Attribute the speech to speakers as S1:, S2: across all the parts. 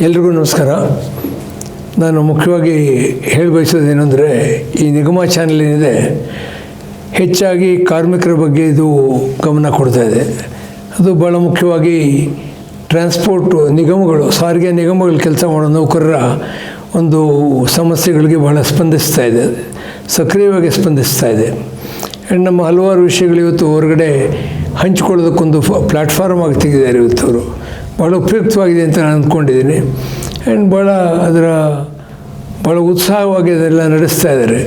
S1: ಎಲ್ರಿಗೂ ನಮಸ್ಕಾರ. ನಾನು ಮುಖ್ಯವಾಗಿ ಹೇಳಿ ಬಯಸೋದೇನೆಂದರೆ, ಈ ನಿಗಮ ಚಾನೆಲ್ ಏನಿದೆ ಹೆಚ್ಚಾಗಿ ಕಾರ್ಮಿಕರ ಬಗ್ಗೆ ಇದು ಗಮನ ಕೊಡ್ತಾ ಇದೆ. ಅದು ಭಾಳ ಮುಖ್ಯವಾಗಿ ಟ್ರಾನ್ಸ್ಪೋರ್ಟ್ ನಿಗಮಗಳು, ಸಾರಿಗೆ ನಿಗಮಗಳು ಕೆಲಸ ಮಾಡೋ ನೌಕರರ ಒಂದು ಸಮಸ್ಯೆಗಳಿಗೆ ಭಾಳ ಸ್ಪಂದಿಸ್ತಾ ಇದೆ, ಸಕ್ರಿಯವಾಗಿ ಸ್ಪಂದಿಸ್ತಾ ಇದೆ. ಆ್ಯಂಡ್ ನಮ್ಮ ಹಲವಾರು ವಿಷಯಗಳು ಇವತ್ತು ಹೊರಗಡೆ ಹಂಚಿಕೊಳ್ಳೋದಕ್ಕೊಂದು ಪ್ಲ್ಯಾಟ್ಫಾರ್ಮ್ ಆಗಿ ತೆಗೆದಿದ್ದಾರೆ. ಇವತ್ತು ಅವರು ಭಾಳ ಉಪಯುಕ್ತವಾಗಿದೆ ಅಂತ ನಾನು ಅಂದ್ಕೊಂಡಿದ್ದೀನಿ. ಆ್ಯಂಡ್ ಭಾಳ ಉತ್ಸಾಹವಾಗಿ ಅದೆಲ್ಲ ನಡೆಸ್ತಾ ಇದ್ದಾರೆ.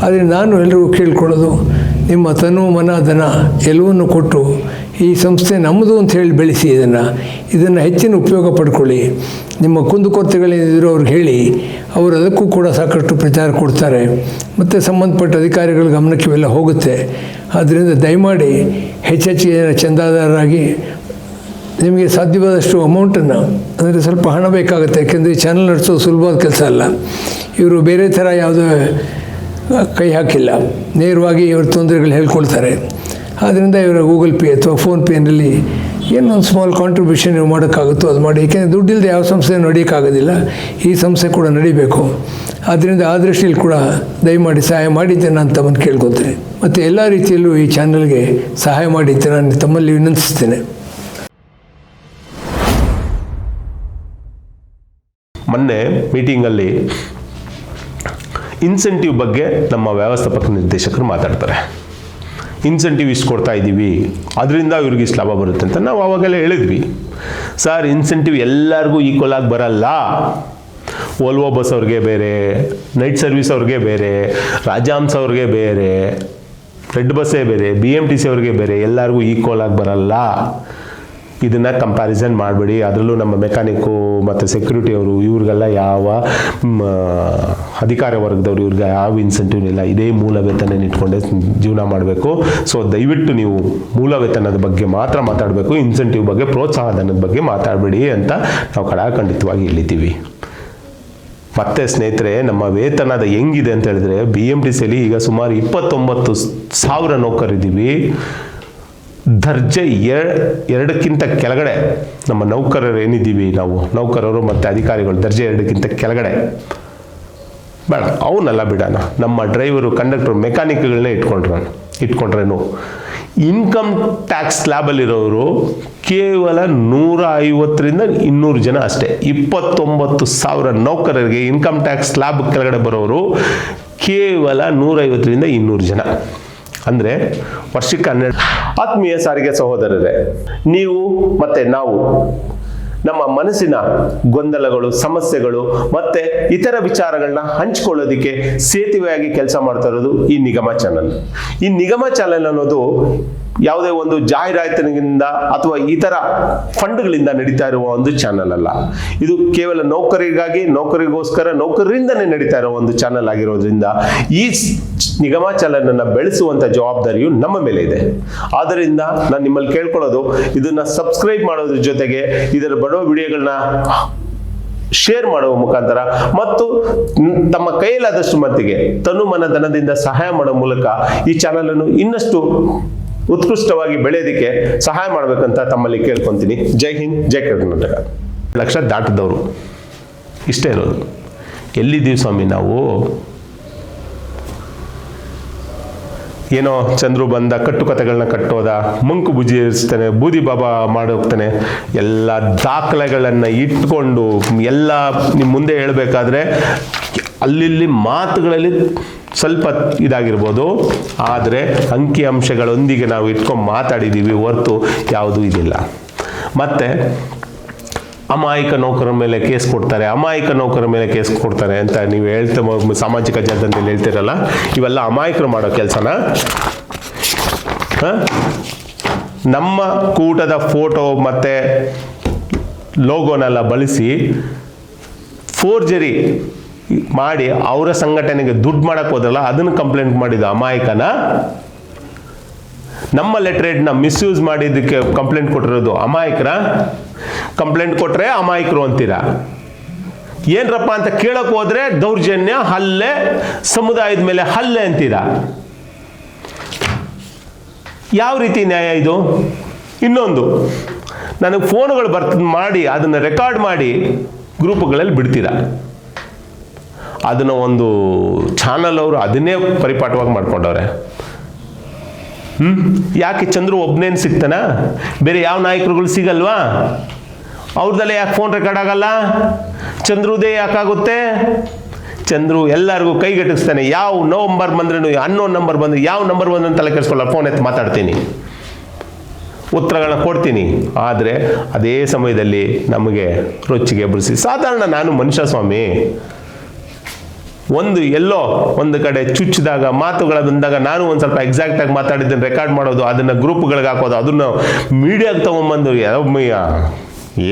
S1: ಆದರೆ ನಾನು ಎಲ್ರಿಗೂ ಕೇಳ್ಕೊಳ್ಳೋದು, ನಿಮ್ಮ ತನು ಮನ ಧನ ಎಲ್ಲವನ್ನು ಕೊಟ್ಟು ಈ ಸಂಸ್ಥೆ ನಮ್ಮದು ಅಂತ ಹೇಳಿ ಬೆಳೆಸಿ, ಇದನ್ನು ಹೆಚ್ಚಿನ ಉಪಯೋಗ ಪಡ್ಕೊಳ್ಳಿ. ನಿಮ್ಮ ಕುಂದುಕೊರತೆಗಳೇನಿದ್ರು ಅವ್ರಿಗೆ ಹೇಳಿ, ಅವರು ಅದಕ್ಕೂ ಕೂಡ ಸಾಕಷ್ಟು ಪ್ರಚಾರ ಕೊಡ್ತಾರೆ ಮತ್ತು ಸಂಬಂಧಪಟ್ಟ ಅಧಿಕಾರಿಗಳ ಗಮನಕ್ಕೆ ಇವೆಲ್ಲ ಹೋಗುತ್ತೆ. ಆದ್ದರಿಂದ ದಯಮಾಡಿ ಹೆಚ್ಚೆಚ್ಚಿಗೆ ಚಂದಾದಾರರಾಗಿ ನಿಮಗೆ ಸಾಧ್ಯವಾದಷ್ಟು ಅಮೌಂಟನ್ನು, ಅಂದರೆ ಸ್ವಲ್ಪ ಹಣ ಬೇಕಾಗುತ್ತೆ, ಯಾಕೆಂದರೆ ಈ ಚಾನಲ್ ನಡೆಸೋದು ಸುಲಭವಾದ ಕೆಲಸ ಅಲ್ಲ. ಇವರು ಬೇರೆ ಥರ ಯಾವುದೋ ಕೈ ಹಾಕಿಲ್ಲ, ನೇರವಾಗಿ ಇವ್ರ ತೊಂದರೆಗಳು ಹೇಳ್ಕೊಳ್ತಾರೆ. ಆದ್ದರಿಂದ ಇವರ ಗೂಗಲ್ ಪೇ ಅಥವಾ ಫೋನ್ಪೇನಲ್ಲಿ ಏನೊಂದು ಸ್ಮಾಲ್ ಕಾಂಟ್ರಿಬ್ಯೂಷನ್ ನೀವು ಮಾಡೋಕ್ಕಾಗುತ್ತೋ ಅದು ಮಾಡಿ. ಏಕೆಂದರೆ ದುಡ್ಡಿಲ್ಲದೆ ಯಾವ ಸಂಸ್ಥೆ ನಡೆಯೋಕ್ಕಾಗೋದಿಲ್ಲ, ಈ ಸಂಸ್ಥೆ ಕೂಡ ನಡಿಬೇಕು. ಆದ್ದರಿಂದ ಆ ದೃಷ್ಟಿಯಲ್ಲಿ ಕೂಡ ದಯಮಾಡಿ ಸಹಾಯ ಮಾಡಿದ್ದೆ ನಾನು ತಮ್ಮನ್ನು ಕೇಳ್ಕೊಳ್ತೇನೆ. ಮತ್ತು ಎಲ್ಲ ರೀತಿಯಲ್ಲೂ ಈ ಚಾನಲ್ಗೆ ಸಹಾಯ ಮಾಡಿದ್ದೆ ನಾನು ತಮ್ಮಲ್ಲಿ ವಿನಂತಿಸ್ತೇನೆ.
S2: ಮೊನ್ನೆ ಮೀಟಿಂಗಲ್ಲಿ ಇನ್ಸೆಂಟಿವ್ ಬಗ್ಗೆ ನಮ್ಮ ವ್ಯವಸ್ಥಾಪಕ ನಿರ್ದೇಶಕರು ಮಾತಾಡ್ತಾರೆ. ಇನ್ಸೆಂಟಿವ್ ಇಷ್ಟು ಕೊಡ್ತಾ ಇದ್ದೀವಿ, ಅದರಿಂದ ಇವ್ರಿಗೆ ಇಷ್ಟು ಲಾಭ ಬರುತ್ತೆ ಅಂತ ನಾವು ಆವಾಗೆಲ್ಲ ಹೇಳಿದ್ವಿ. ಸರ್, ಇನ್ಸೆಂಟಿವ್ ಎಲ್ಲರಿಗೂ ಈಕ್ವಲ್ ಆಗಿ ಬರಲ್ಲ. ವೋಲ್ವೋ ಬಸ್ ಅವ್ರಿಗೆ ಬೇರೆ, ನೈಟ್ ಸರ್ವಿಸ್ ಅವ್ರಿಗೆ ಬೇರೆ, ರಾಜಹಂಸ ಅವ್ರಿಗೆ ಬೇರೆ, ರೆಡ್ ಬಸ್ಸೇ ಬೇರೆ, BMTC ಅವ್ರಿಗೆ ಬೇರೆ, ಎಲ್ಲರಿಗೂ ಈಕ್ವಲ್ ಆಗಿ ಬರಲ್ಲ. ಇದನ್ನು ಕಂಪ್ಯಾರಿಸನ್ ಮಾಡಬೇಡಿ. ಅದರಲ್ಲೂ ನಮ್ಮ ಮೆಕ್ಯಾನಿಕ್ಕು ಮತ್ತು ಸೆಕ್ಯೂರಿಟಿ ಅವರು ಇವ್ರಿಗೆಲ್ಲ ಯಾವ ಅಧಿಕಾರ ವರ್ಗದವರು ಇವ್ರಿಗೆ ಯಾವ ಇನ್ಸೆಂಟಿವ್ ಇಲ್ಲ. ಇದೇ ಮೂಲ ವೇತನ ಇಟ್ಕೊಂಡೇ ಜೀವನ ಮಾಡಬೇಕು. ಸೊ ದಯವಿಟ್ಟು ನೀವು ಮೂಲ ವೇತನದ ಬಗ್ಗೆ ಮಾತ್ರ ಮಾತಾಡಬೇಕು, ಇನ್ಸೆಂಟಿವ್ ಬಗ್ಗೆ, ಪ್ರೋತ್ಸಾಹಧನದ ಬಗ್ಗೆ ಮಾತಾಡಬೇಡಿ ಅಂತ ನಾವು ಕಡಾಖಂಡಿತವಾಗಿ ಹೇಳಿದ್ದೀವಿ. ಮತ್ತು ಸ್ನೇಹಿತರೆ, ನಮ್ಮ ವೇತನದ ಹೆಂಗಿದೆ ಅಂತ ಹೇಳಿದ್ರೆ, BMTCಯಲ್ಲಿ ಈಗ ಸುಮಾರು 29,000 ನೌಕರಿದ್ದೀವಿ. ದರ್ಜೆ 2ಕ್ಕಿಂತ ಕೆಳಗಡೆ ನಮ್ಮ ನೌಕರರು ಏನಿದ್ದೀವಿ, ನಾವು ನೌಕರರು ಮತ್ತು ಅಧಿಕಾರಿಗಳು ದರ್ಜೆ 2ಕ್ಕಿಂತ ಕೆಳಗಡೆ ಬೇಡ, ಅವನ್ನೆಲ್ಲ ಬಿಡೋಣ. ನಮ್ಮ ಡ್ರೈವರು, ಕಂಡಕ್ಟರ್, ಮೆಕ್ಯಾನಿಕ್ಗಳನ್ನೇ ಇಟ್ಕೊಂಡ್ರೇನು ಇನ್ಕಮ್ ಟ್ಯಾಕ್ಸ್ ಸ್ಲ್ಯಾಬಲ್ಲಿರೋರು ಕೇವಲ 150ರಿಂದ 200 ಜನ ಅಷ್ಟೇ. 29,000 ನೌಕರರಿಗೆ ಇನ್ಕಮ್ ಟ್ಯಾಕ್ಸ್ ಸ್ಲ್ಯಾಬ್ ಕೆಳಗಡೆ ಬರೋರು ಕೇವಲ 150ರಿಂದ 200 ಜನ. ಅಂದರೆ ವರ್ಷಕ್ಕೆ 12. ಆತ್ಮೀಯ ಸಾರಿಗೆ ಸಹೋದರರೇ, ನೀವು ಮತ್ತು ನಾವು ನಮ್ಮ ಮನಸ್ಸಿನ ಗೊಂದಲಗಳು, ಸಮಸ್ಯೆಗಳು ಮತ್ತು ಇತರ ವಿಚಾರಗಳನ್ನ ಹಂಚ್ಕೊಳ್ಳೋದಕ್ಕೆ ಸೇತುವೆಯಾಗಿ ಕೆಲಸ ಮಾಡ್ತಾ ಇರೋದು ಈ ನಿಗಮ ಚಾನಲ್. ಈ ನಿಗಮ ಚಾನಲ್ ಅನ್ನೋದು ಯಾವುದೇ ಒಂದು ಜಾಹೀರಾತಿನಿಂದ ಅಥವಾ ಇತರ ಫಂಡ್ಗಳಿಂದ ನಡೀತಾ ಇರುವ ಒಂದು ಚಾನಲ್ ಅಲ್ಲ. ಇದು ಕೇವಲ ನೌಕರಿಗಾಗಿ, ನೌಕರಿಗೋಸ್ಕರ, ನೌಕರರಿಂದನೇ ನಡೀತಾ ಇರೋ ಒಂದು ಚಾನಲ್ ಆಗಿರೋದ್ರಿಂದ ಈ ನಿಗಮ ಚಾನಲ್ ಅನ್ನು ಬೆಳೆಸುವಂತ ಜವಾಬ್ದಾರಿಯು ನಮ್ಮ ಮೇಲೆ ಇದೆ. ಆದ್ದರಿಂದ ನಾನು ನಿಮ್ಮಲ್ಲಿ ಕೇಳ್ಕೊಳ್ಳೋದು, ಇದನ್ನ ಸಬ್ಸ್ಕ್ರೈಬ್ ಮಾಡೋದ್ರ ಜೊತೆಗೆ ಇದರ ಬರುವ ವಿಡಿಯೋಗಳನ್ನ ಶೇರ್ ಮಾಡುವ ಮುಖಾಂತರ ಮತ್ತು ತಮ್ಮ ಕೈಯಲ್ಲಾದಷ್ಟು ಮಟ್ಟಿಗೆ ತನು ಮನ ಧನದಿಂದ ಸಹಾಯ ಮಾಡೋ ಮೂಲಕ ಈ ಚಾನಲ್ ಅನ್ನು ಇನ್ನಷ್ಟು ಉತ್ಕೃಷ್ಟವಾಗಿ ಬೆಳೆಯೋದಕ್ಕೆ ಸಹಾಯ ಮಾಡಬೇಕಂತ ತಮ್ಮಲ್ಲಿ ಕೇಳ್ಕೊತೀನಿ. ಜೈ ಹಿಂದ್, ಜೈ ಕರ್ನಾಟಕ. 1 ಲಕ್ಷ ದಾಟಿದವರು ಇಷ್ಟೇ ಇರೋದು. ಎಲ್ಲಿದ್ದೀವಿ ಸ್ವಾಮಿ ನಾವು? ಏನೋ ಚಂದ್ರು ಬಂದ ಕಟ್ಟುಕತೆಗಳನ್ನ ಕಟ್ಟೋದ, ಮಂಕು ಬುಜಿ ಇರಿಸ್ತಾನೆ, ಬೂದಿ ಬಾಬಾ ಮಾಡೋಗ್ತಾನೆ, ಎಲ್ಲ ದಾಖಲೆಗಳನ್ನು ಇಟ್ಕೊಂಡು ಎಲ್ಲ ನಿಮ್ಮ ಮುಂದೆ ಹೇಳಬೇಕಾದ್ರೆ ಅಲ್ಲಿ ಮಾತುಗಳಲ್ಲಿ ಸ್ವಲ್ಪ ಇದಾಗಿರ್ಬೋದು, ಆದರೆ ಅಂಕಿ ಅಂಶಗಳೊಂದಿಗೆ ನಾವು ಇಟ್ಕೊಂಡು ಮಾತಾಡಿದ್ದೀವಿ ಹೊರತು ಯಾವುದೂ ಇದಿಲ್ಲ. ಮತ್ತು ಅಮಾಯಕ ನೌಕರರ ಮೇಲೆ ಕೇಸ್ ಕೊಡ್ತಾರೆ, ಅಮಾಯಕ ನೌಕರರ ಮೇಲೆ ಕೇಸ್ ಕೊಡ್ತಾರೆ ಅಂತ ನೀವು ಸಾಮಾಜಿಕ ಜಾಲತಾಣದಲ್ಲಿ ಹೇಳ್ತಿರಲ್ಲ, ಇವೆಲ್ಲ ಅಮಾಯಕರು ಮಾಡೋ ಕೆಲಸನ. ನಮ್ಮ ಕೂಟದ ಫೋಟೋ ಮತ್ತು ಲೋಗೋನೆಲ್ಲ ಬಳಸಿ ಫೋರ್ಜರಿ ಮಾಡಿ ಅವರ ಸಂಘಟನೆಗೆ ದುಡ್ಡು ಮಾಡಕ್ಕೆ ಹೋದ್ರಲ್ಲ, ಅದನ್ನು ಕಂಪ್ಲೇಂಟ್ ಮಾಡಿದ ಅಮಾಯಕನ. ನಮ್ಮ ಲೆಟರೇಟ್ನ ಮಿಸ್ಯೂಸ್ ಮಾಡಿದ್ದಕ್ಕೆ ಕಂಪ್ಲೇಂಟ್ ಕೊಟ್ಟಿರೋದು ಅಮಾಯಕರ. ಕಂಪ್ಲೇಂಟ್ ಕೊಟ್ಟರೆ ಅಮಾಯಕರು ಅಂತೀರಾ? ಏನ್ರಪ್ಪ ಅಂತ ಕೇಳಕ್ ಹೋದ್ರೆ ದೌರ್ಜನ್ಯ, ಹಲ್ಲೆ, ಸಮುದಾಯದ ಮೇಲೆ ಹಲ್ಲೆ ಅಂತೀರಾ? ಯಾವ ರೀತಿ ನ್ಯಾಯ ಇದು? ಇನ್ನೊಂದು, ನನಗೆ ಫೋನ್ಗಳು ಮಾಡಿ ಅದನ್ನು ರೆಕಾರ್ಡ್ ಮಾಡಿ ಗ್ರೂಪ್ಗಳಲ್ಲಿ ಬಿಡ್ತೀರಾ. ಅದನ್ನು ಒಂದು ಚಾನಲ್ ಅವರು ಅದನ್ನೇ ಪರಿಪಾಠವಾಗಿ ಮಾಡ್ಕೊಂಡವ್ರೆ. ಯಾಕೆ ಚಂದ್ರು ಒಬ್ಬನೇನು ಸಿಗ್ತಾನ, ಬೇರೆ ಯಾವ ನಾಯಕರುಗಳು ಸಿಗಲ್ವಾ? ಅವ್ರದ್ದಲ್ಲೇ ಯಾಕೆ ಫೋನ್ ರೆಕಾರ್ಡ್ ಆಗಲ್ಲ? ಚಂದ್ರುದೇ ಯಾಕಾಗುತ್ತೆ? ಚಂದ್ರು ಎಲ್ಲರಿಗೂ ಕೈಗೆಟಕಿಸ್ತಾನೆ. ಯಾವ ನಂಬರ್ ಬಂದ್ರೂ, ಅನ್ನೋ ನಂಬರ್ ಬಂದ್ರೆ ಯಾವ ನಂಬರ್ ಬಂದ್ರೆ ತಲೆ ಕೆಡಿಸ್ಕೊಳ್ಳ, ಫೋನ್ ಎತ್ತಿ ಮಾತಾಡ್ತೀನಿ, ಉತ್ತರಗಳನ್ನ ಕೊಡ್ತೀನಿ. ಆದರೆ ಅದೇ ಸಮಯದಲ್ಲಿ ನಮಗೆ ರೊಚ್ಚಿಗೆ ಎಬ್ಬಿಸಿ. ಸಾಧಾರಣ ನಾನು ಮನುಷ್ಯ ಸ್ವಾಮಿ, ಎಲ್ಲೋ ಒಂದು ಕಡೆ ಚುಚ್ಚಿದಾಗ ಮಾತುಗಳ ಬಂದಾಗ ನಾನು ಒಂದು ಸ್ವಲ್ಪ ಎಕ್ಸಾಕ್ಟಾಗಿ ಮಾತಾಡಿದ್ದನ್ನು ರೆಕಾರ್ಡ್ ಮಾಡೋದು, ಅದನ್ನು ಗ್ರೂಪ್ಗಳಿಗೆ ಹಾಕೋದು, ಅದನ್ನು ಮೀಡಿಯಾಗೆ ತೊಗೊಂಬಂದು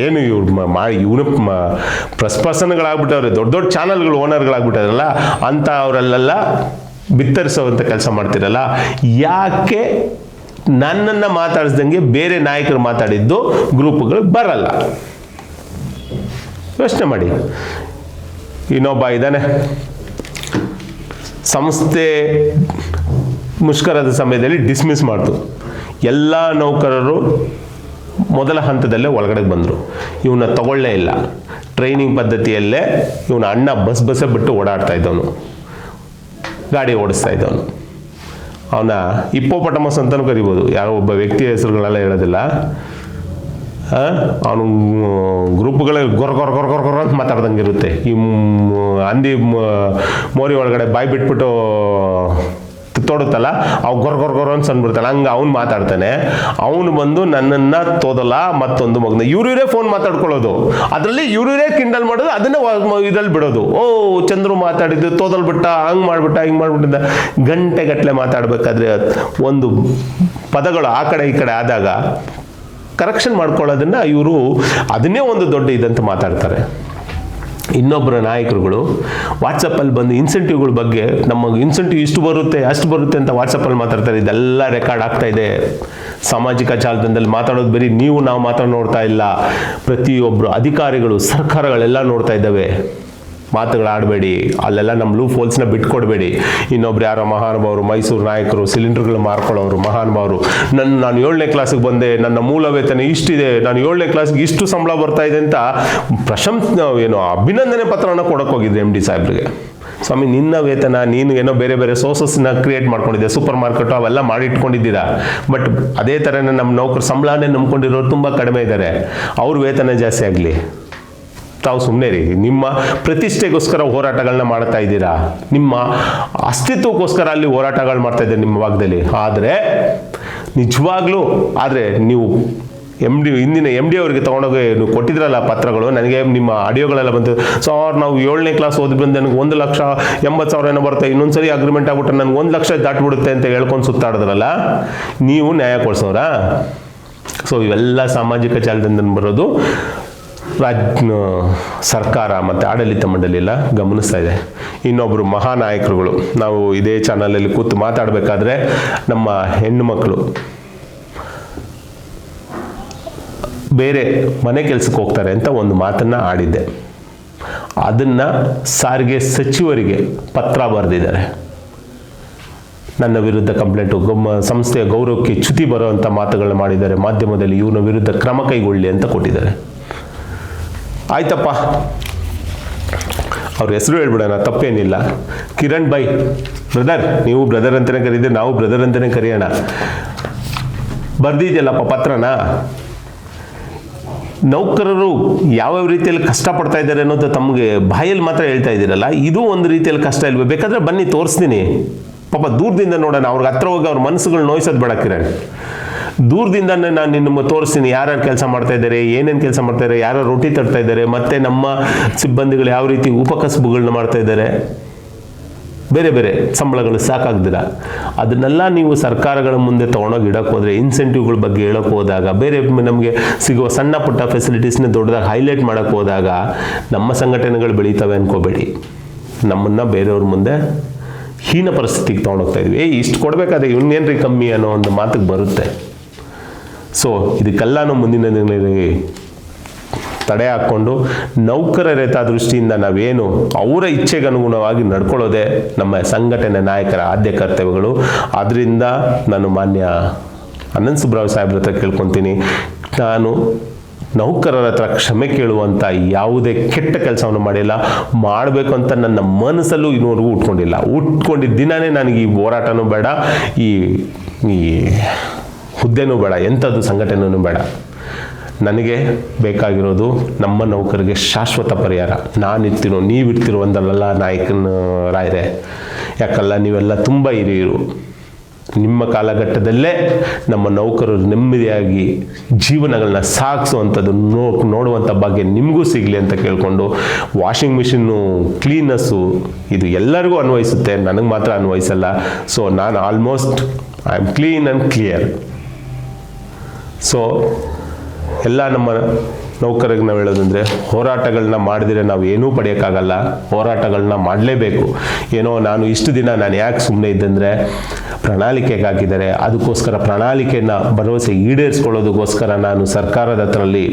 S2: ಏನು ಇವ್ರು ಪ್ರಸ್ಪರ್ಸನ್ಗಳಾಗ್ಬಿಟ್ಟವ್ರೆ, ದೊಡ್ಡ ದೊಡ್ಡ ಚಾನಲ್ಗಳು ಓನರ್ಗಳಾಗ್ಬಿಟ್ಟಾರಲ್ಲ ಅಂತ ಅವರಲ್ಲೆಲ್ಲ ಬಿತ್ತರಿಸೋವಂಥ ಕೆಲಸ ಮಾಡ್ತಿರಲ್ಲ. ಯಾಕೆ ನನ್ನನ್ನು ಮಾತಾಡಿಸ್ದಂಗೆ ಬೇರೆ ನಾಯಕರು ಮಾತಾಡಿದ್ದು ಗ್ರೂಪ್ಗಳು ಬರಲ್ಲ? ಯೋಚನೆ ಮಾಡಿ. ಇನ್ನೊಬ್ಬ ಇದ್ದಾನೆ, ಸಂಸ್ಥೆ ಮುಷ್ಕರದ ಸಮಯದಲ್ಲಿ ಡಿಸ್ಮಿಸ್ ಮಾಡ್ತು. ಎಲ್ಲ ನೌಕರರು ಮೊದಲ ಹಂತದಲ್ಲೇ ಒಳಗಡೆ ಬಂದರು. ಇವನ್ನ ತಗೊಳ್ಳೇ ಇಲ್ಲ. ಟ್ರೈನಿಂಗ್ ಪದ್ಧತಿಯಲ್ಲೇ ಇವನ ಅಣ್ಣ ಬಸ್ಸೇ ಬಿಟ್ಟು ಓಡಾಡ್ತಾ ಇದ್ದವನು, ಗಾಡಿ ಓಡಿಸ್ತಾ ಇದ್ದವನು. ಅವನ ಹಿಪ್ಪೋಪಟಮಸ್ ಅಂತಲೂ ಕರಿಬೋದು, ಯಾರೋ ಒಬ್ಬ ವ್ಯಕ್ತಿಯ ಹೆಸರುಗಳೆಲ್ಲ ಹೇಳೋದಿಲ್ಲ. ಅವನು ಗ್ರೂಪ್ಗಳಲ್ಲಿ ಗೊರ ಅಂತ ಮಾತಾಡ್ದಂಗೆ ಇರುತ್ತೆ. ಈ ಹಂದಿ ಮೋರಿ ಒಳಗಡೆ ಬಾಯಿ ಬಿಟ್ಬಿಟ್ಟು ತೋಡುತ್ತಲ್ಲ, ಅವು ಗೊರ ಅಂತ ಅಂದ್ಬಿಡ್ತಾನೆ, ಹಂಗೆ ಅವ್ನು ಮಾತಾಡ್ತಾನೆ. ಅವನು ಬಂದು ನನ್ನನ್ನು ತೋದಲ್ಲ ಮತ್ತೊಂದು ಮಗನ ಇವರೇ ಫೋನ್ ಮಾತಾಡ್ಕೊಳ್ಳೋದು, ಅದರಲ್ಲಿ ಇವರೇ ಕಿಂಡಲ್ ಮಾಡೋದು, ಅದನ್ನೇ ಇದ್ರಲ್ಲಿ ಬಿಡೋದು. ಚಂದ್ರು ಮಾತಾಡಿದ್ದು ತೋದಲ್ ಬಿಟ್ಟ, ಹಂಗೆ ಮಾಡ್ಬಿಟ್ಟ, ಹಿಂಗೆ ಮಾಡ್ಬಿಟ್ಟಿದ್ದ. ಗಂಟೆಗಟ್ಟಲೆ ಮಾತಾಡಬೇಕಾದ್ರೆ ಒಂದು ಪದಗಳು ಆ ಕಡೆ ಈ ಕಡೆ ಆದಾಗ ಕರೆಕ್ಷನ್ ಮಾಡ್ಕೊಳ್ಳೋದನ್ನು ಇವರು ಅದನ್ನೇ ಒಂದು ದೊಡ್ಡ ಇದಂತ ಮಾತಾಡ್ತಾರೆ. ಇನ್ನೊಬ್ಬರ ನಾಯಕರುಗಳು ವಾಟ್ಸಪ್ಪಲ್ಲಿ ಬಂದು ಇನ್ಸೆಂಟಿವ್ಗಳ ಬಗ್ಗೆ, ನಮ್ಮ ಇನ್ಸೆಂಟಿವ್ ಇಷ್ಟು ಬರುತ್ತೆ ಅಷ್ಟು ಬರುತ್ತೆ ಅಂತ ವಾಟ್ಸಪ್ಪಲ್ಲಿ ಮಾತಾಡ್ತಾರೆ. ಇದೆಲ್ಲ ರೆಕಾರ್ಡ್ ಆಗ್ತಾ ಇದೆ. ಸಾಮಾಜಿಕ ಜಾಲತಾಣದಲ್ಲಿ ಮಾತಾಡೋದು ಬರೀ ನಾವು ಮಾತ್ರ ನೋಡ್ತಾ ಇಲ್ಲ, ಪ್ರತಿಯೊಬ್ಬರು ಅಧಿಕಾರಿಗಳು, ಸರ್ಕಾರಗಳೆಲ್ಲ ನೋಡ್ತಾ ಇದ್ದಾವೆ. ಮಾತುಗಳಾಡಬೇಡಿ, ಅಲ್ಲೆಲ್ಲ ನಮ್ಮ ಲೂಪ್ ಹೋಲ್ಸ್ನ ಬಿಟ್ಕೊಡ್ಬೇಡಿ. ಇನ್ನೊಬ್ರು ಯಾರೋ ಮಹಾನುಭಾವರು, ಮೈಸೂರು ನಾಯಕರು, ಸಿಲಿಂಡರ್ಗಳು ಮಾರ್ಕೊಳ್ಳೋರು ಮಹಾನುಭಾವರು, ನಾನು 7ನೇ ಕ್ಲಾಸಿಗೆ ಬಂದೆ, ನನ್ನ ಮೂಲ ವೇತನ ಇಷ್ಟಿದೆ, ನಾನು 7ನೇ ಕ್ಲಾಸಿಗೆ ಇಷ್ಟು ಸಂಬಳ ಬರ್ತಾ ಇದೆ ಅಂತ ಅಭಿನಂದನೆ ಪತ್ರನ ಕೊಡೋಕೆ ಹೋಗಿದ್ದೆ MD ಸಾಹೇಬ್ರಿಗೆ. ಸ್ವಾಮಿ, ನಿನ್ನ ವೇತನ ನೀನು ಏನೋ ಬೇರೆ ಬೇರೆ ಸೋರ್ಸಸ್ನ ಕ್ರಿಯೇಟ್ ಮಾಡ್ಕೊಂಡಿದ್ದೆ, ಸೂಪರ್ ಮಾರ್ಕೆಟು ಅವೆಲ್ಲ ಮಾಡಿಟ್ಕೊಂಡಿದ್ದೀರಾ. ಬಟ್ ಅದೇ ಥರನೇ ನಮ್ಮ ನೌಕರು ಸಂಬಳನೇ ನಂಬ್ಕೊಂಡಿರೋರು ತುಂಬ ಕಡಿಮೆ ಇದ್ದಾರೆ. ಅವ್ರ ವೇತನ ಜಾಸ್ತಿ ಆಗಲಿ, ತಾವು ಸುಮ್ಮನೆ ರೀ. ನಿಮ್ಮ ಪ್ರತಿಷ್ಠೆಗೋಸ್ಕರ ಹೋರಾಟಗಳನ್ನ ಮಾಡ್ತಾ ಇದ್ದೀರಾ, ನಿಮ್ಮ ಅಸ್ತಿತ್ವಕ್ಕೋಸ್ಕರ ಅಲ್ಲಿ ಹೋರಾಟಗಳು ಮಾಡ್ತಾ ಇದ್ದೀರಿ ನಿಮ್ಮ ಭಾಗದಲ್ಲಿ. ಆದರೆ ನಿಜವಾಗ್ಲೂ ನೀವು ಹಿಂದಿನ MD ಅವರಿಗೆ ತೊಗೊಂಡೋಗಿ ನೀವು ಕೊಟ್ಟಿದ್ರಲ್ಲ ಪತ್ರಗಳು, ನನಗೆ ನಿಮ್ಮ ಆಡಿಯೋಗಳೆಲ್ಲ ಬಂತು. ಸರ್, ನಾವು 7ನೇ ಕ್ಲಾಸ್ ಓದಿ ಬಂದು ನನಗೆ 1,80,000 ಏನೋ ಬರುತ್ತೆ, ಇನ್ನೊಂದ್ಸರಿ ಅಗ್ರಿಮೆಂಟ್ ಆಗ್ಬಿಟ್ರೆ ನನಗೆ 1 ಲಕ್ಷ ದಾಟ್ಬಿಡುತ್ತೆ ಅಂತ ಹೇಳ್ಕೊಂಡು ಸುತ್ತಾಡಿದ್ರಲ್ಲ, ನೀವು ನ್ಯಾಯ ಕೊಡಿಸೋರಾ? ಸೊ ಇವೆಲ್ಲ ಸಾಮಾಜಿಕ ಜಾಲದಿಂದ ಬರೋದು ಸರ್ಕಾರ ಮತ್ತು ಆಡಳಿತ ಮಂಡಳಿ ಎಲ್ಲ ಗಮನಿಸ್ತಾ ಇದೆ. ಇನ್ನೊಬ್ಬರು ಮಹಾನಾಯಕರುಗಳು, ನಾವು ಇದೇ ಚಾನಲಲ್ಲಿ ಕೂತು ಮಾತಾಡಬೇಕಾದ್ರೆ ನಮ್ಮ ಹೆಣ್ಣು ಮಕ್ಕಳು ಬೇರೆ ಮನೆ ಕೆಲಸಕ್ಕೆ ಹೋಗ್ತಾರೆ ಅಂತ ಒಂದು ಮಾತನ್ನು ಆಡಿದ್ದೆ. ಅದನ್ನು ಸಾರಿಗೆ ಸಚಿವರಿಗೆ ಪತ್ರ ಬರೆದಿದ್ದಾರೆ. ನನ್ನ ವಿರುದ್ಧ ಕಂಪ್ಲೇಂಟು, ಸಂಸ್ಥೆಯ ಗೌರವಕ್ಕೆ ಚ್ಯುತಿ ಬರುವಂಥ ಮಾತುಗಳನ್ನ ಮಾಡಿದ್ದಾರೆ. ಮಾಧ್ಯಮದಲ್ಲಿ ಇವನ ವಿರುದ್ಧ ಕ್ರಮ ಕೈಗೊಳ್ಳಿ ಅಂತ ಕೊಟ್ಟಿದ್ದಾರೆ. ಆಯ್ತಪ್ಪ, ಅವ್ರ ಹೆಸರು ಹೇಳ್ಬಿಡೋಣ, ತಪ್ಪೇನಿಲ್ಲ. ಕಿರಣ್ ಬೈ ಬ್ರದರ್, ನೀವು ಬ್ರದರ್ ಅಂತಲೇ ಕರೀತೀರಿ, ನಾವು ಬ್ರದರ್ ಅಂತಲೇ ಕರೆಯೋಣ. ಬರ್ದಿದೆಯಲ್ಲಪ್ಪ ಪತ್ರನ. ನೌಕರರು ಯಾವ್ಯಾವ ರೀತಿಯಲ್ಲಿ ಕಷ್ಟಪಡ್ತಾ ಇದ್ದಾರೆ ಅನ್ನೋದು ತಮಗೆ ಬಾಯಲ್ಲಿ ಮಾತ್ರ ಹೇಳ್ತಾ ಇದ್ದೀರಲ್ಲ, ಇದು ಒಂದು ರೀತಿಯಲ್ಲಿ ಕಷ್ಟ ಇಲ್ವೇ? ಬೇಕಾದ್ರೆ ಬನ್ನಿ ತೋರಿಸ್ತೀನಿ. ಪಾಪ ದೂರದಿಂದ ನೋಡೋಣ, ಅವ್ರಿಗೆ ಹತ್ರ ಹೋಗಿ ಅವ್ರ ಮನಸ್ಸುಗಳು ನೋಯಿಸೋದು ಬೇಡ ಕಿರಣ್. ದೂರದಿಂದನೇ ನಾನು ನಿನ್ನ ತೋರಿಸ್ತೀನಿ, ಯಾರ್ಯಾರು ಕೆಲಸ ಮಾಡ್ತಾ ಇದ್ದಾರೆ, ಏನೇನು ಕೆಲಸ ಮಾಡ್ತಾ ಇದ್ದಾರೆ, ಯಾರು ರೊಟ್ಟಿ ತಡ್ತಾ ಇದ್ದಾರೆ, ಮತ್ತು ನಮ್ಮ ಸಿಬ್ಬಂದಿಗಳು ಯಾವ ರೀತಿ ಉಪಕಸಬುಗಳನ್ನ ಮಾಡ್ತಾ ಇದ್ದಾರೆ, ಬೇರೆ ಬೇರೆ ಸಂಬಳಗಳು ಸಾಕಾಗ್ದಿರ. ಅದನ್ನೆಲ್ಲ ನೀವು ಸರ್ಕಾರಗಳ ಮುಂದೆ ತೊಗೊಂಡೋಗಿ ಇಡೋಕೆ ಹೋದರೆ, ಇನ್ಸೆಂಟಿವ್ಗಳ ಬಗ್ಗೆ ಹೇಳೋಕೆ ಹೋದಾಗ, ಬೇರೆ ನಮಗೆ ಸಿಗುವ ಸಣ್ಣ ಪುಟ್ಟ ಫೆಸಿಲಿಟೀಸ್ನ ದೊಡ್ಡದಾಗಿ ಹೈಲೈಟ್ ಮಾಡೋಕ್ಕೆ ಹೋದಾಗ ನಮ್ಮ ಸಂಘಟನೆಗಳು ಬೆಳೀತವೆ ಅನ್ಕೋಬೇಡಿ. ನಮ್ಮನ್ನು ಬೇರೆಯವ್ರ ಮುಂದೆ ಹೀನ ಪರಿಸ್ಥಿತಿಗೆ ತೊಗೊಂಡೋಗ್ತಾ ಇದ್ವಿ. ಇಷ್ಟು ಕೊಡಬೇಕಾದ್ರೆ ಇವನ್ನೇನ್ರಿ ಕಮ್ಮಿ ಅನ್ನೋ ಒಂದು ಮಾತಿಗೆ ಬರುತ್ತೆ. ಸೊ ಇದಕ್ಕೆಲ್ಲನೂ ಮುಂದಿನ ದಿನಗಳಲ್ಲಿ ತಡೆ ಹಾಕ್ಕೊಂಡು ನೌಕರರ ಹಿತದೃಷ್ಟಿಯಿಂದ ನಾವೇನು ಅವರ ಇಚ್ಛೆಗೆ ಅನುಗುಣವಾಗಿ ನಡ್ಕೊಳ್ಳೋದೇ ನಮ್ಮ ಸಂಘಟನೆ ನಾಯಕರ ಆದ್ಯ ಕರ್ತವ್ಯಗಳು. ಆದ್ದರಿಂದ ನಾನು ಮಾನ್ಯ ಅನಂತ್ ಸುಬ್ರಾವ್ ಸಾಹೇಬ್ರ ಹತ್ರ ಕೇಳ್ಕೊತೀನಿ, ನಾನು ನೌಕರರ ಹತ್ರ ಕ್ಷಮೆ ಕೇಳುವಂಥ ಯಾವುದೇ ಕೆಟ್ಟ ಕೆಲಸವನ್ನು ಮಾಡಿಲ್ಲ, ಮಾಡಬೇಕು ಅಂತ ನನ್ನ ಮನಸ್ಸಲ್ಲೂ ಇನ್ನೂವರೆಗೂ ಉಟ್ಕೊಂಡಿದ್ದ ದಿನವೇ ನನಗೆ ಈ ಹೋರಾಟನೂ ಬೇಡ, ಈ ಹುದ್ದೆನೂ ಬೇಡ, ಎಂಥದ್ದು ಸಂಘಟನೆಯೂ ಬೇಡ. ನನಗೆ ಬೇಕಾಗಿರೋದು ನಮ್ಮ ನೌಕರಿಗೆ ಶಾಶ್ವತ ಪರಿಹಾರ. ನಾನಿರ್ತೀನೋ ನೀವಿರ್ತಿರೋ ಒಂದಲ್ಲ ನಾಯಕನ ರಾಯರೇ, ಯಾಕಲ್ಲ ನೀವೆಲ್ಲ ತುಂಬ ಹಿರಿಯರು. ನಿಮ್ಮ ಕಾಲಘಟ್ಟದಲ್ಲೇ ನಮ್ಮ ನೌಕರರು ನೆಮ್ಮದಿಯಾಗಿ ಜೀವನಗಳನ್ನ ಸಾಗಿಸುವಂಥದ್ದು ನೋಡುವಂಥ ಭಾಗ್ಯ ನಿಮಗೂ ಸಿಗಲಿ ಅಂತ ಕೇಳಿಕೊಂಡು, ವಾಷಿಂಗ್ ಮಿಷಿನ್ನು ಕ್ಲೀನಸ್ಸು ಇದು ಎಲ್ಲರಿಗೂ ಅನ್ವಯಿಸುತ್ತೆ, ನನಗೆ ಮಾತ್ರ ಅನ್ವಯಿಸಲ್ಲ. ಸೊ ನಾನು almost I am clean and clear. So ಎಲ್ಲ ನಮ್ಮ ನೌಕರಿಗೆ ನಾವು ಹೇಳೋದಂದರೆ, ಹೋರಾಟಗಳನ್ನ ಮಾಡಿದ್ರೆ ನಾವು ಏನೂ ಪಡೆಯೋಕ್ಕಾಗಲ್ಲ, ಹೋರಾಟಗಳನ್ನ ಮಾಡಲೇಬೇಕು. ಏನೋ ನಾನು ಇಷ್ಟು ದಿನ ನಾನು ಯಾಕೆ ಸುಮ್ಮನೆ ಇದ್ದಂದರೆ, ಪ್ರಣಾಳಿಕೆಗೆ ಹಾಕಿದ್ದಾರೆ, ಅದಕ್ಕೋಸ್ಕರ ಪ್ರಣಾಳಿಕೆಯನ್ನು ಭರವಸೆ ಈಡೇರಿಸ್ಕೊಳ್ಳೋದಕ್ಕೋಸ್ಕರ ನಾನು ಸರ್ಕಾರದ ಹತ್ರಲ್ಲಿ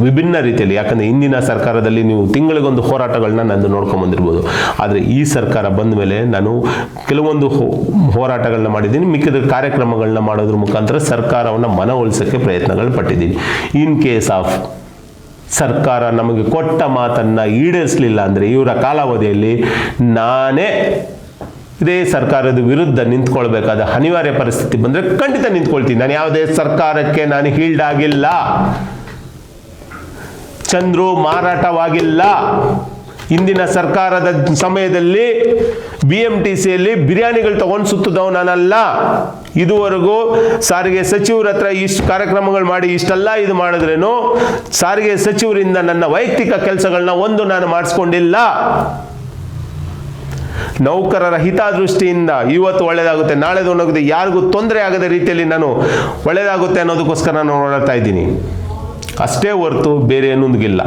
S2: ವಿಭಿನ್ನ ರೀತಿಯಲ್ಲಿ, ಯಾಕಂದರೆ ಹಿಂದಿನ ಸರ್ಕಾರದಲ್ಲಿ ನೀವು ತಿಂಗಳಿಗೊಂದು ಹೋರಾಟಗಳನ್ನ ನಂದು ನೋಡ್ಕೊಂಬಂದಿರ್ಬೋದು, ಆದರೆ ಈ ಸರ್ಕಾರ ಬಂದ ಮೇಲೆ ನಾನು ಕೆಲವೊಂದು ಹೋರಾಟಗಳನ್ನ ಮಾಡಿದ್ದೀನಿ, ಮಿಕ್ಕಿದ ಕಾರ್ಯಕ್ರಮಗಳನ್ನ ಮಾಡೋದ್ರ ಮುಖಾಂತರ ಸರ್ಕಾರವನ್ನು ಮನವೊಲಿಸೋಕ್ಕೆ ಪ್ರಯತ್ನಗಳು ಪಟ್ಟಿದ್ದೀನಿ. ಇನ್ ಕೇಸ್ ಆಫ್ ಸರ್ಕಾರ ನಮಗೆ ಕೊಟ್ಟ ಮಾತನ್ನು ಈಡೇರಿಸಲಿಲ್ಲ ಅಂದರೆ, ಇವರ ಕಾಲಾವಧಿಯಲ್ಲಿ ನಾನೇ ಇದೇ ಸರ್ಕಾರದ ವಿರುದ್ಧ ನಿಂತ್ಕೊಳ್ಬೇಕಾದ ಅನಿವಾರ್ಯ ಪರಿಸ್ಥಿತಿ ಬಂದರೆ ಖಂಡಿತ ನಿಂತ್ಕೊಳ್ತೀನಿ. ನಾನು ಯಾವುದೇ ಸರ್ಕಾರಕ್ಕೆ ನಾನು ಹೀಲ್ಡ್ ಆಗಿಲ್ಲ, ಚಂದ್ರು ಮಾರಾಟವಾಗಿಲ್ಲ. ಇಂದಿನ ಸರ್ಕಾರದ ಸಮಯದಲ್ಲಿ BMTCಯಲ್ಲಿ ಬಿರಿಯಾನಿಗಳು ತಗೊಂಡು ಸುತ್ತಿದವು ನಾನಲ್ಲ. ಇದುವರೆಗೂ ಸಾರಿಗೆ ಸಚಿವರ ಹತ್ರ ಇಷ್ಟು ಕಾರ್ಯಕ್ರಮಗಳು ಮಾಡಿ ಇಷ್ಟೆಲ್ಲ ಇದು ಮಾಡಿದ್ರೇನು ಸಾರಿಗೆ ಸಚಿವರಿಂದ ನನ್ನ ವೈಯಕ್ತಿಕ ಕೆಲಸಗಳನ್ನ ನಾನು ಮಾಡಿಸ್ಕೊಂಡಿಲ್ಲ. ನೌಕರರ ಹಿತದೃಷ್ಟಿಯಿಂದ ಇವತ್ತು ಒಳ್ಳೆಯದಾಗುತ್ತೆ, ನಾಳೆದು ಒಣಗುತ್ತೆ, ಯಾರಿಗೂ ತೊಂದರೆ ಆಗದ ರೀತಿಯಲ್ಲಿ ನಾನು ಒಳ್ಳೆಯದಾಗುತ್ತೆ ಅನ್ನೋದಕ್ಕೋಸ್ಕರ ನಾನು ಓಡಾಡ್ತಾ ಇದ್ದೀನಿ ಅಷ್ಟೇ ಹೊರತು ಬೇರೆ ಏನೊಂದಿಗಿಲ್ಲ.